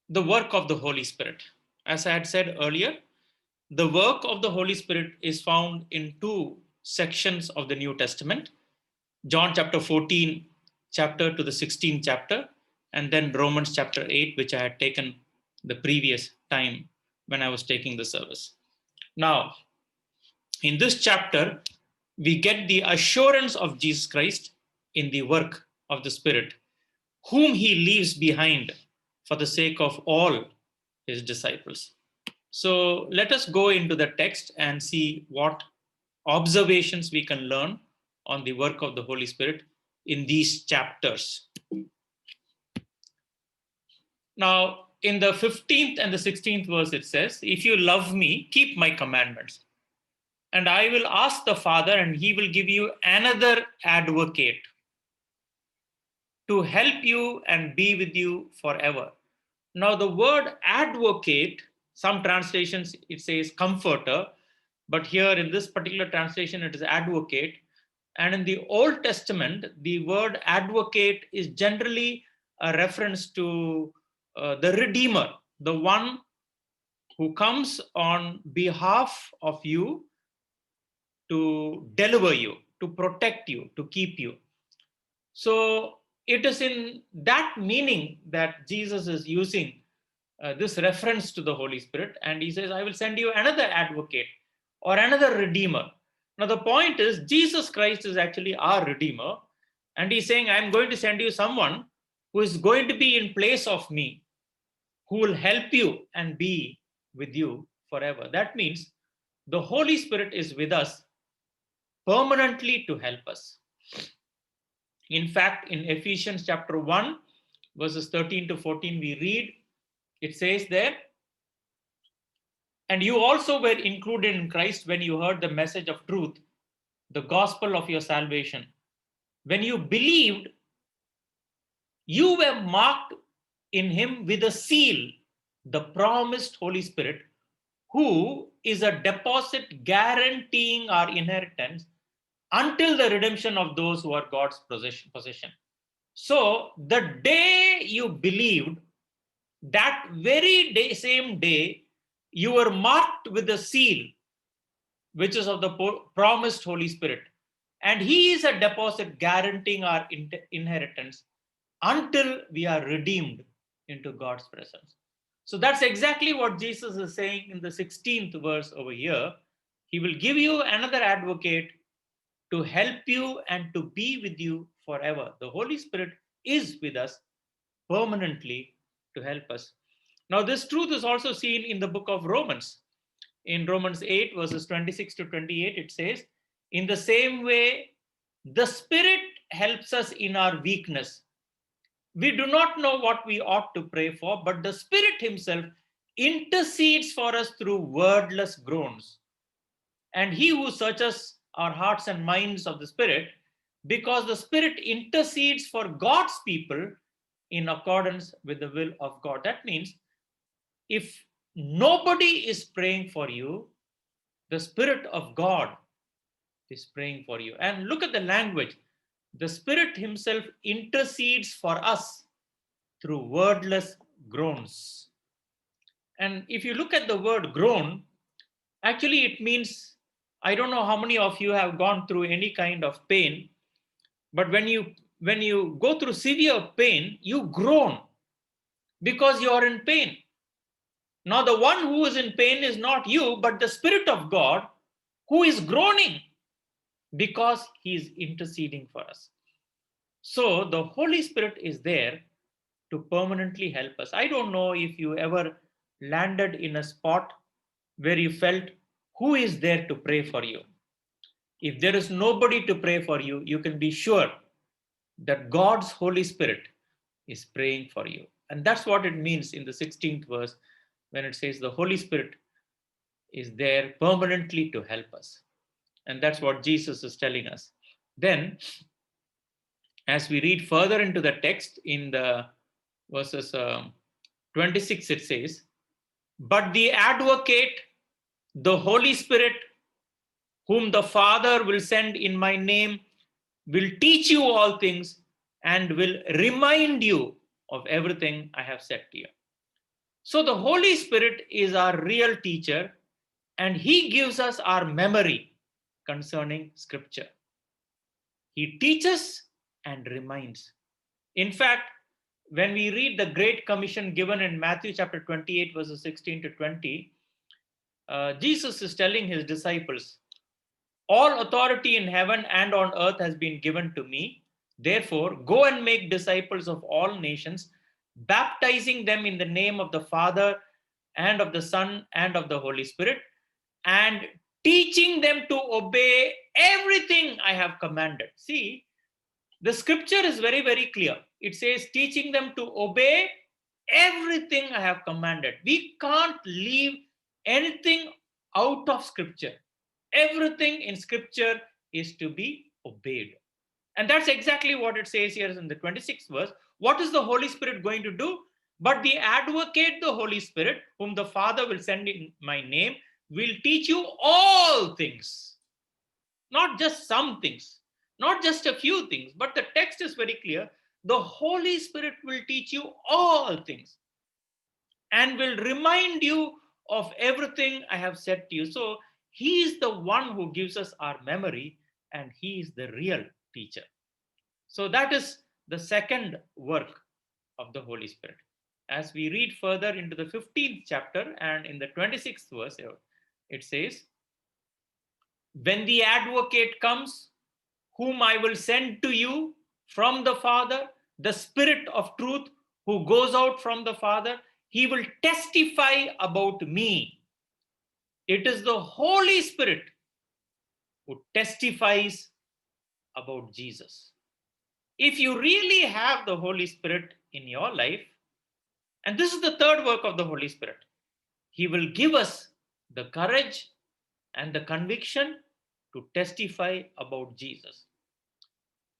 the work of the Holy Spirit. As I had said earlier, the work of the Holy Spirit is found in two sections of the New Testament: John chapter 14 chapter to the 16th chapter, and then Romans chapter 8, which I had taken the previous time when I was taking the service. Now, in this chapter, we get the assurance of Jesus Christ in the work of the Spirit, whom he leaves behind for the sake of all his disciples. So let us go into the text and see what observations we can learn on the work of the Holy Spirit in these chapters. Now, in the 15th and the 16th verse, it says, "If you love me, keep my commandments. And I will ask the Father, and he will give you another advocate to help you and be with you forever." Now, the word advocate, some translations it says comforter, but here in this particular translation it is advocate. And in the Old Testament, the word advocate is generally a reference to the Redeemer, the one who comes on behalf of you to deliver you, to protect you, to keep you. So it is in that meaning that Jesus is using this reference to the Holy Spirit, and he says, "I will send you another advocate or another redeemer." Now, the point is, Jesus Christ is actually our redeemer, and he's saying, "I'm going to send you someone who is going to be in place of me, who will help you and be with you forever." That means the Holy Spirit is with us permanently to help us. In fact, in Ephesians chapter 1, verses 13 to 14, we read, it says there, "And you also were included in Christ when you heard the message of truth, the gospel of your salvation. When you believed, you were marked in him with a seal, the promised Holy Spirit, who is a deposit guaranteeing our inheritance until the redemption of those who are God's possession." So the day you believed, that very day, same day, you were marked with the seal, which is of the promised Holy Spirit. And he is a deposit guaranteeing our inheritance until we are redeemed into God's presence. So that's exactly what Jesus is saying in the 16th verse over here. He will give you another advocate to help you and to be with you forever. The Holy Spirit is with us permanently to help us. Now, this truth is also seen in the book of Romans. In Romans 8, verses 26 to 28, it says, "In the same way, the Spirit helps us in our weakness. We do not know what we ought to pray for, but the Spirit Himself intercedes for us through wordless groans. And He who searches our hearts and minds of the Spirit, because the Spirit intercedes for God's people in accordance with the will of God." That means if nobody is praying for you, the Spirit of God is praying for you. And look at the language. The Spirit Himself intercedes for us through wordless groans. And if you look at the word groan, actually it means, I don't know how many of you have gone through any kind of pain, but when you go through severe pain, you groan because you are in pain. Now, the one who is in pain is not you, but the Spirit of God who is groaning because He is interceding for us. So, the Holy Spirit is there to permanently help us. I don't know if you ever landed in a spot where you felt, who is there to pray for you? If there is nobody to pray for you, you can be sure that God's Holy Spirit is praying for you. And that's what it means in the 16th verse when it says the Holy Spirit is there permanently to help us. And that's what Jesus is telling us. Then, as we read further into the text in the verses 26, it says, "But the advocate, the Holy Spirit, whom the Father will send in my name, will teach you all things and will remind you of everything I have said to you." So the Holy Spirit is our real teacher, and he gives us our memory concerning Scripture. He teaches and reminds. In fact, when we read the Great Commission given in Matthew chapter 28, verses 16 to 20, Jesus is telling his disciples, all authority in heaven and on earth has been given to me. Therefore, go and make disciples of all nations, baptizing them in the name of the Father and of the Son and of the Holy Spirit, and teaching them to obey everything I have commanded. See, the scripture is very, very clear. It says, teaching them to obey everything I have commanded. We can't leave anything out of scripture. Everything in scripture is to be obeyed. And that's exactly what it says here in the 26th verse. What is the Holy Spirit going to do? But the advocate, the Holy Spirit, whom the Father will send in my name, will teach you all things. Not just some things, not just a few things, but the text is very clear. The Holy Spirit will teach you all things and will remind you of everything I have said to you. So he is the one who gives us our memory, and he is the real teacher. So that is the second work of the Holy Spirit. As we read further into the 15th chapter and in the 26th verse, it says, when the advocate comes, whom I will send to you from the Father, the Spirit of truth who goes out from the Father, he will testify about me. It is the Holy Spirit who testifies about Jesus. If you really have the Holy Spirit in your life, and this is the third work of the Holy Spirit, he will give us the courage and the conviction to testify about Jesus.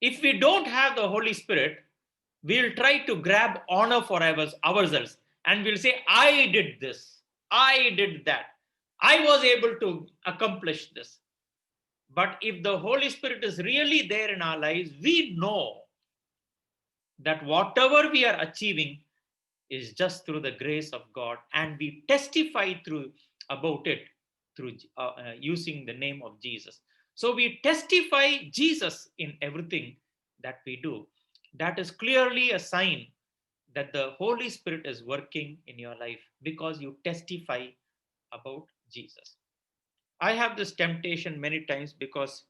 If we don't have the Holy Spirit, we'll try to grab honor for ourselves, and we'll say, I did this, I did that, I was able to accomplish this. But if the Holy Spirit is really there in our lives, we know that whatever we are achieving is just through the grace of God, and we testify about it through using the name of Jesus. So we testify Jesus in everything that we do. That is clearly a sign that the Holy Spirit is working in your life, because you testify about Jesus. I have this temptation many times, because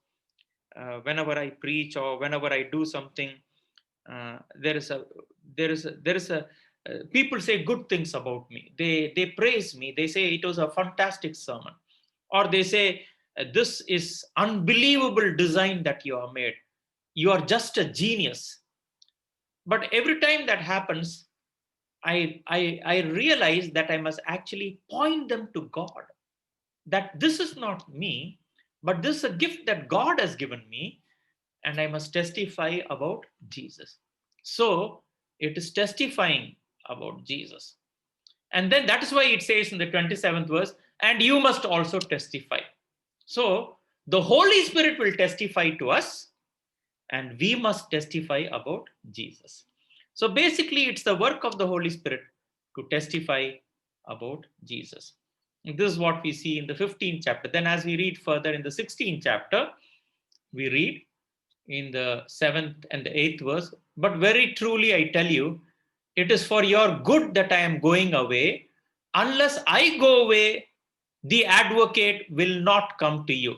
whenever I preach or whenever I do something, there is a people say good things about me. They praise me. They say it was a fantastic sermon, or they say this is unbelievable design that you have made. You are just a genius. But every time that happens, I realize that I must actually point them to God. That this is not me, but this is a gift that God has given me, and I must testify about Jesus. So it is testifying about Jesus. And then that is why it says in the 27th verse, and you must also testify. So the Holy Spirit will testify to us, and we must testify about Jesus. So basically, it's the work of the Holy Spirit to testify about Jesus. And this is what we see in the 15th chapter. Then as we read further in the 16th chapter, we read in the 7th and the 8th verse, but very truly I tell you, it is for your good that I am going away. Unless I go away, the advocate will not come to you.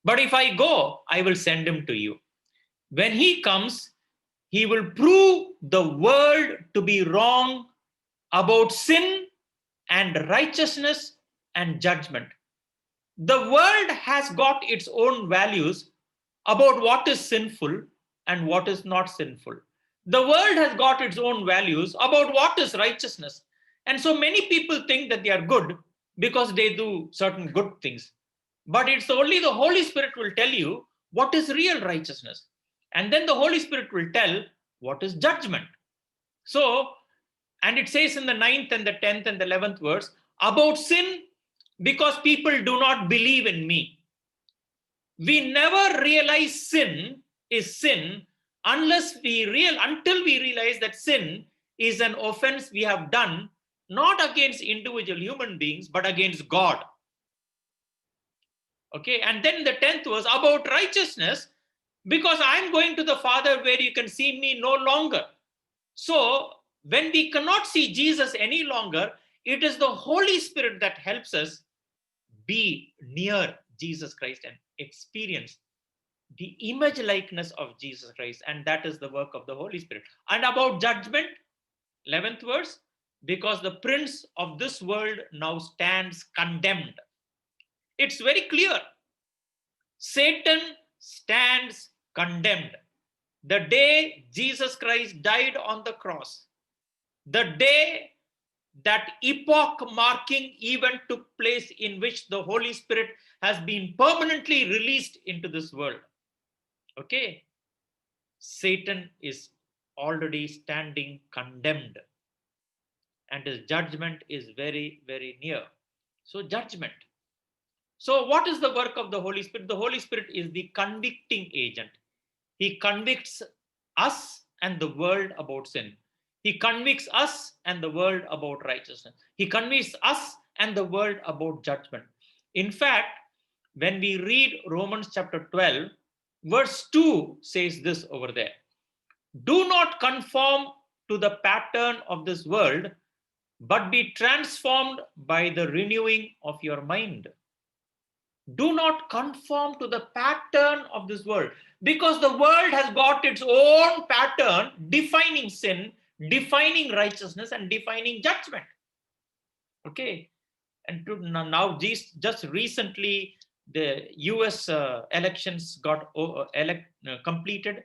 But if I go, I will send him to you. When he comes, he will prove the world to be wrong about sin and righteousness and judgment. The world has got its own values about what is sinful and what is not sinful. The world has got its own values about what is righteousness. And so many people think that they are good because they do certain good things. But it's only the Holy Spirit will tell you what is real righteousness. And then the Holy Spirit will tell what is judgment. So, and it says in the 9th and the 10th and the 11th verse about sin, because people do not believe in me. We never realize sin is sin until we realize that sin is an offense we have done, not against individual human beings, but against God. Okay, and then the 10th was about righteousness, because I'm going to the Father where you can see me no longer. So when we cannot see Jesus any longer, it is the Holy Spirit that helps us be near Jesus Christ and experience the image likeness of Jesus Christ. And that is the work of the Holy Spirit. And about judgment, 11th verse, because the prince of this world now stands condemned. It's very clear. Satan stands condemned. The day Jesus Christ died on the cross, the day that epoch marking event took place in which the Holy Spirit has been permanently released into this world. Okay, Satan is already standing condemned, and his judgment is very, very near. So, judgment. So, what is the work of the Holy Spirit? The Holy Spirit is the convicting agent. He convicts us and the world about sin. He convicts us and the world about righteousness. He convicts us and the world about judgment. In fact, when we read Romans chapter 12, verse 2 says this over there. Do not conform to the pattern of this world, but be transformed by the renewing of your mind. Do not conform to the pattern of this world, because the world has got its own pattern defining sin, defining righteousness, and defining judgment. Okay, and now just recently the US elections got completed,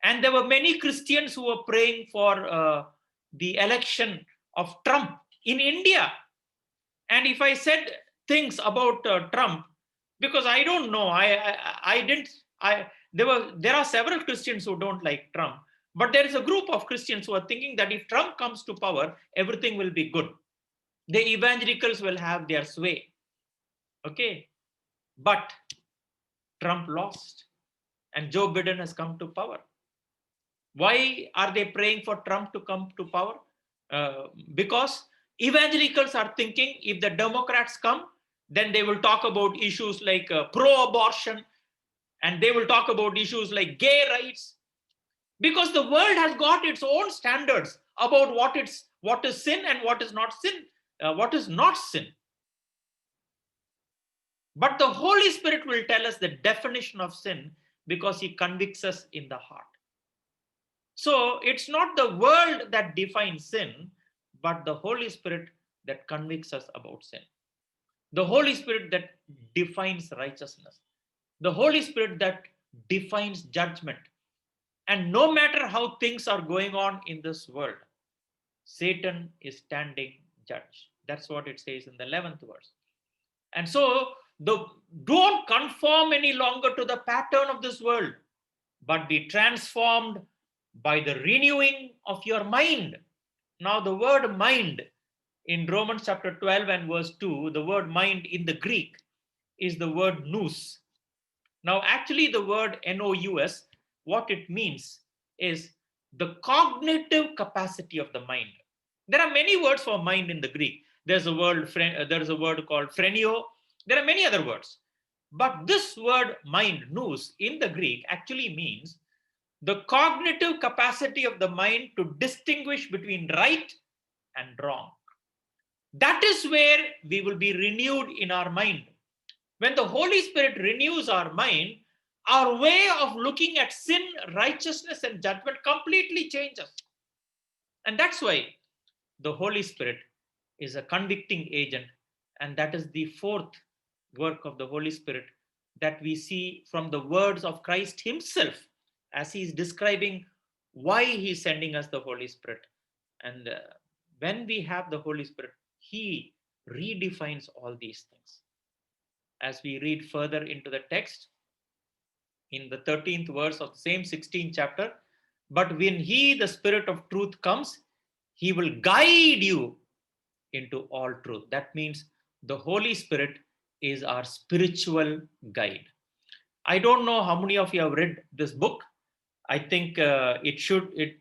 and there were many Christians who were praying for the election of Trump in India. And if I said things about Trump, because I don't know, there are several Christians who don't like Trump, but there is a group of Christians who are thinking that if Trump comes to power, everything will be good. The evangelicals will have their sway. Okay, but Trump lost and Joe Biden has come to power. Why are they praying for Trump to come to power? Because evangelicals are thinking if the Democrats come, then they will talk about issues like pro-abortion, and they will talk about issues like gay rights, because the world has got its own standards about what is sin and what is not sin, what is not sin. But the Holy Spirit will tell us the definition of sin, because he convicts us in the heart. So it's not the world that defines sin, but the Holy Spirit that convicts us about sin. The Holy Spirit that defines righteousness. The Holy Spirit that defines judgment. And no matter how things are going on in this world, Satan is standing judge. That's what it says in the 11th verse. And so don't conform any longer to the pattern of this world, but be transformed by the renewing of your mind. Now, the word mind in Romans chapter 12 and verse 2, the word mind in the Greek is the word nous. Now, actually, the word nous, what it means is the cognitive capacity of the mind. There are many words for mind in the Greek. There's a word called phrenio. There are many other words. But this word mind, nous, in the Greek actually means the cognitive capacity of the mind to distinguish between right and wrong. That is where we will be renewed in our mind. When the Holy Spirit renews our mind, our way of looking at sin, righteousness, and judgment completely changes. And that's why the Holy Spirit is a convicting agent. And that is the fourth work of the Holy Spirit that we see from the words of Christ himself, as he is describing why he is sending us the Holy Spirit. And when we have the Holy Spirit, he redefines all these things. As we read further into the text, in the 13th verse of the same 16th chapter, but when he, the Spirit of truth, comes, he will guide you into all truth. That means the Holy Spirit is our spiritual guide. I don't know how many of you have read this book. I think it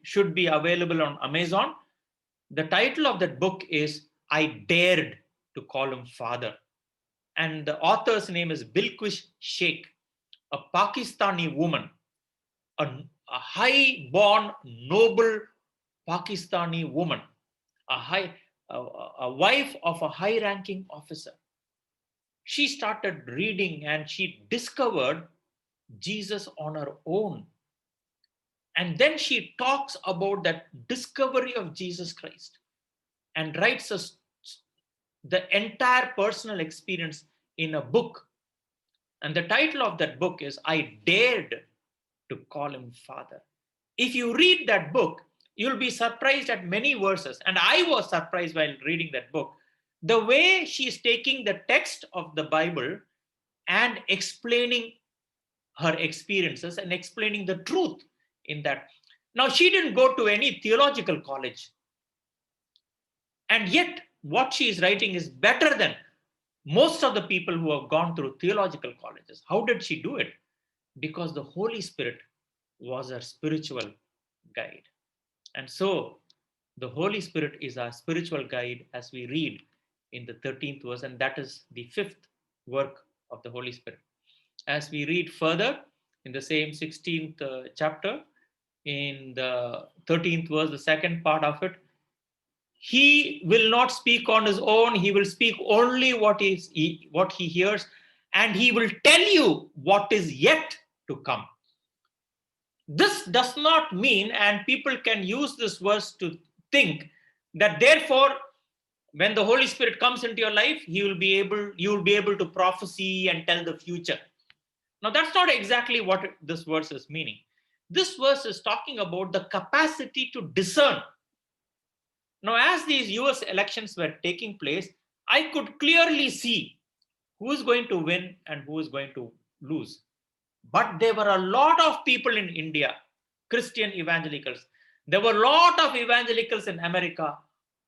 should be available on Amazon. The title of that book is I dared to call him father. And the author's name is Bilquish Sheikh, a Pakistani woman, a high-born, noble Pakistani woman, a wife of a high-ranking officer. She started reading and she discovered Jesus on her own. And then she talks about that discovery of Jesus Christ and writes us the entire personal experience in a book. And the title of that book is I Dared to Call Him Father. If you read that book, you'll be surprised at many verses. And I was surprised while reading that book. The way she's taking the text of the Bible and explaining her experiences and explaining the truth in that. Now, she didn't go to any theological college. And yet, what she is writing is better than most of the people who have gone through theological colleges. How did she do it? Because the Holy Spirit was her spiritual guide. And so, the Holy Spirit is our spiritual guide as we read in the 13th verse, and that is the fifth work of the Holy Spirit. As we read further in the same 16th chapter, in the 13th verse, the second part of it, he will not speak on his own. He will speak only what he hears, and he will tell you what is yet to come. This does not mean, and people can use this verse to think that therefore, when the Holy Spirit comes into your life, you will be able to prophesy and tell the future. Now, that's not exactly what this verse is meaning. This verse is talking about the capacity to discern. Now, as these US elections were taking place, I could clearly see who is going to win and who is going to lose. But there were a lot of people in India, Christian evangelicals. There were a lot of evangelicals in America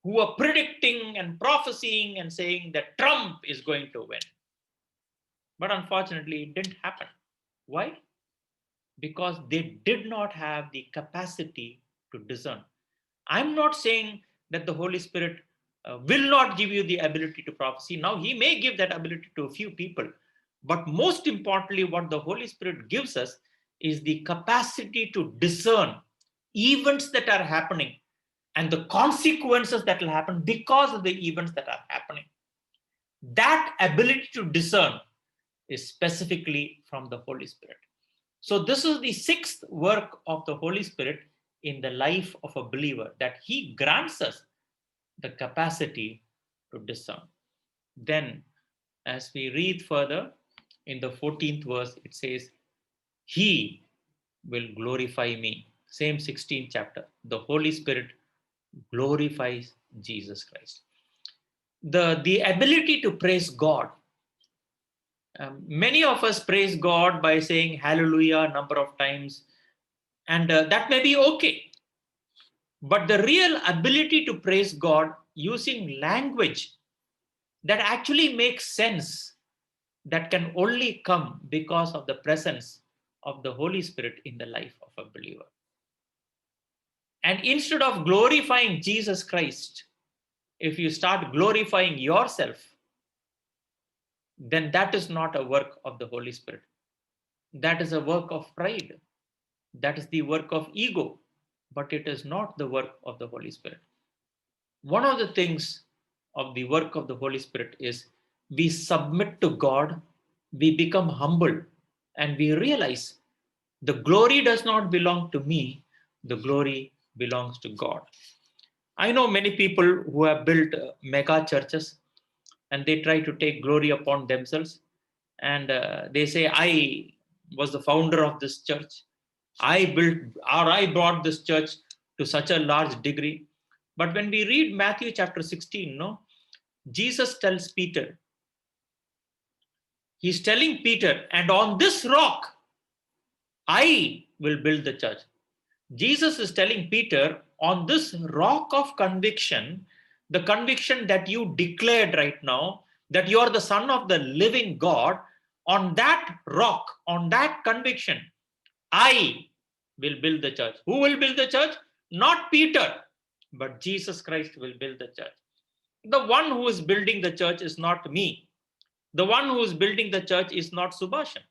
who were predicting and prophesying and saying that Trump is going to win. But unfortunately, it didn't happen. Why? Because they did not have the capacity to discern. I'm not saying that the Holy Spirit will not give you the ability to prophesy. Now, He may give that ability to a few people. But most importantly, what the Holy Spirit gives us is the capacity to discern events that are happening and the consequences that will happen because of the events that are happening. That ability to discern is specifically from the Holy Spirit. So this is the sixth work of the Holy Spirit in the life of a believer, that He grants us the capacity to discern. Then, as we read further in the 14th verse, it says, He will glorify me. Same 16th chapter. The Holy Spirit glorifies Jesus Christ. The ability to praise God. Many of us praise God by saying hallelujah a number of times, and that may be okay. But the real ability to praise God using language that actually makes sense, that can only come because of the presence of the Holy Spirit in the life of a believer. And instead of glorifying Jesus Christ, if you start glorifying yourself, then that is not a work of the Holy Spirit. That is a work of pride. That is the work of ego, but it is not the work of the Holy Spirit. One of the things of the work of the Holy Spirit is we submit to God, we become humble, and we realize the glory does not belong to me, the glory belongs to God. I know many people who have built mega churches and they try to take glory upon themselves, and they say, I was the founder of this church. I built, or I brought this church to such a large degree. But when we read Matthew chapter 16, no, Jesus tells Peter, He's telling Peter, and on this rock, I will build the church. Jesus is telling Peter, on this rock of conviction, the conviction that you declared right now, that you are the Son of the living God, on that rock, on that conviction, I will build the church. Who will build the church? Not Peter, but Jesus Christ will build the church. The one who is building the church is not me. The one who is building the church is not Subhashan.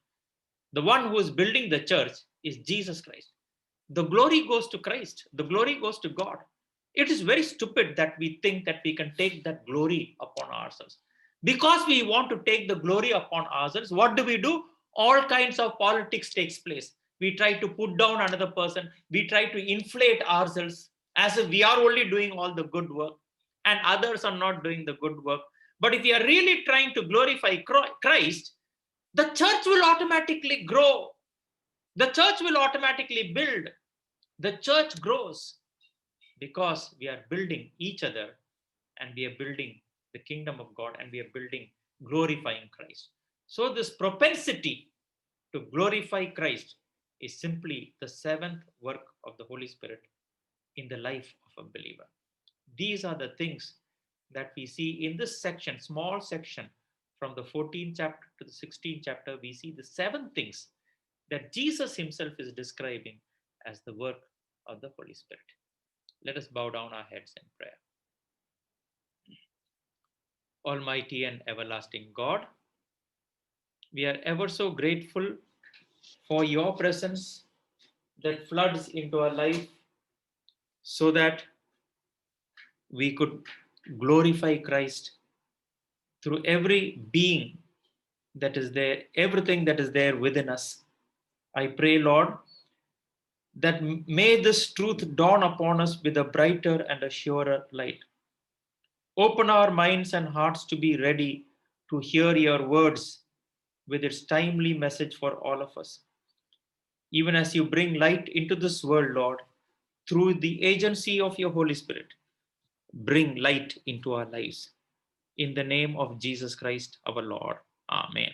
The one who is building the church is Jesus Christ. The glory goes to Christ. The glory goes to God. It is very stupid that we think that we can take that glory upon ourselves. Because we want to take the glory upon ourselves, what do? All kinds of politics takes place. We try to put down another person. We try to inflate ourselves as if we are only doing all the good work and others are not doing the good work. But if we are really trying to glorify Christ, the church will automatically grow. The church will automatically build. The church grows because we are building each other and we are building the kingdom of God and we are building glorifying Christ. So, this propensity to glorify Christ is simply the seventh work of the Holy Spirit in the life of a believer. These are the things that we see in this section, small section from the 14th chapter to the 16th chapter. We see the 7 things that Jesus himself is describing as the work of the Holy Spirit. Let us bow down our heads in prayer. Almighty and everlasting God, we are ever so grateful for your presence that floods into our life so that we could glorify Christ through every being that is there, everything that is there within us. I pray, Lord, that may this truth dawn upon us with a brighter and a surer light. Open our minds and hearts to be ready to hear your words with its timely message for all of us. Even as you bring light into this world, Lord, through the agency of your Holy Spirit, bring light into our lives. In the name of Jesus Christ, our Lord. Amen.